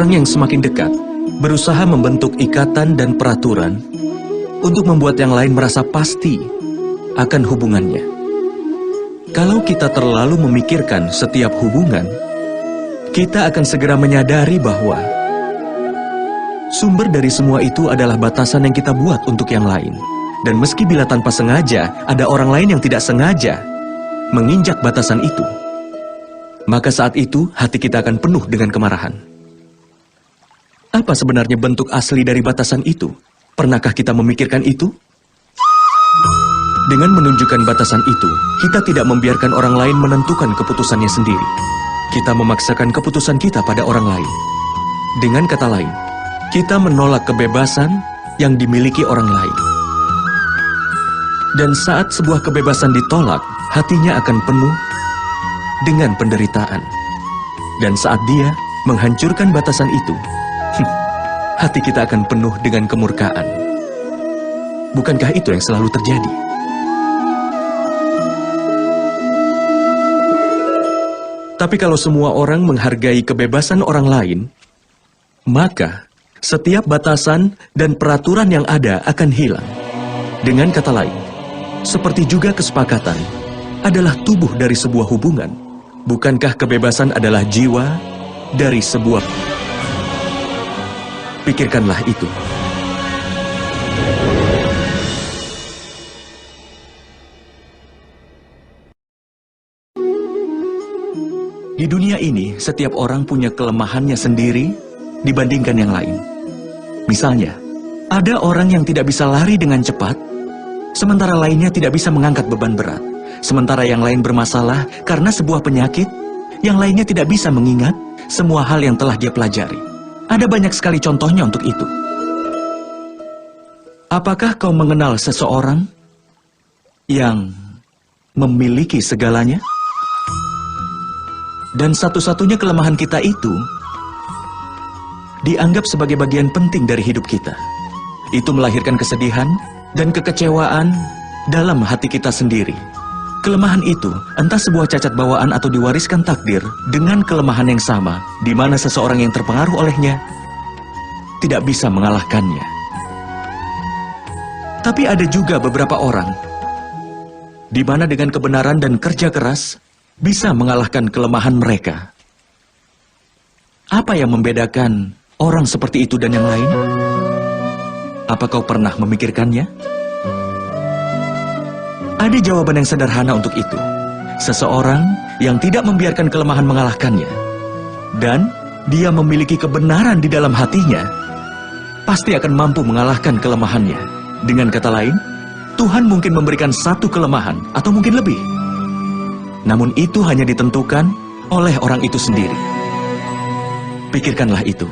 orang yang semakin dekat berusaha membentuk ikatan dan peraturan untuk membuat yang lain merasa pasti akan hubungannya. Kalau kita terlalu memikirkan setiap hubungan, kita akan segera menyadari bahwa sumber dari semua itu adalah batasan yang kita buat untuk yang lain. Dan meski bila tanpa sengaja, ada orang lain yang tidak sengaja menginjak batasan itu, maka saat itu hati kita akan penuh dengan kemarahan. Apa sebenarnya bentuk asli dari batasan itu? Pernahkah kita memikirkan itu? Dengan menunjukkan batasan itu, kita tidak membiarkan orang lain menentukan keputusannya sendiri. Kita memaksakan keputusan kita pada orang lain. Dengan kata lain, kita menolak kebebasan yang dimiliki orang lain. Dan saat sebuah kebebasan ditolak, hatinya akan penuh dengan penderitaan. Dan saat dia menghancurkan batasan itu, hati kita akan penuh dengan kemurkaan. Bukankah itu yang selalu terjadi? Tapi kalau semua orang menghargai kebebasan orang lain, maka setiap batasan dan peraturan yang ada akan hilang. Dengan kata lain, seperti juga kesepakatan adalah tubuh dari sebuah hubungan. Bukankah kebebasan adalah jiwa dari sebuah... Pikirkanlah itu. Di dunia ini, setiap orang punya kelemahannya sendiri dibandingkan yang lain. Misalnya, ada orang yang tidak bisa lari dengan cepat, sementara lainnya tidak bisa mengangkat beban berat. Sementara yang lain bermasalah karena sebuah penyakit, yang lainnya tidak bisa mengingat semua hal yang telah dia pelajari. Ada banyak sekali contohnya untuk itu. Apakah kau mengenal seseorang yang memiliki segalanya? Dan satu-satunya kelemahan kita itu dianggap sebagai bagian penting dari hidup kita. Itu melahirkan kesedihan dan kekecewaan dalam hati kita sendiri. Kelemahan itu entah sebuah cacat bawaan atau diwariskan takdir dengan kelemahan yang sama, di mana seseorang yang terpengaruh olehnya tidak bisa mengalahkannya. Tapi ada juga beberapa orang di mana dengan kebenaran dan kerja keras bisa mengalahkan kelemahan mereka. Apa yang membedakan orang seperti itu dan yang lain? Apa kau pernah memikirkannya? Ada jawaban yang sederhana untuk itu. Seseorang yang tidak membiarkan kelemahan mengalahkannya, dan dia memiliki kebenaran di dalam hatinya, pasti akan mampu mengalahkan kelemahannya. Dengan kata lain, Tuhan mungkin memberikan satu kelemahan, atau mungkin lebih. Namun itu hanya ditentukan oleh orang itu sendiri. Pikirkanlah itu.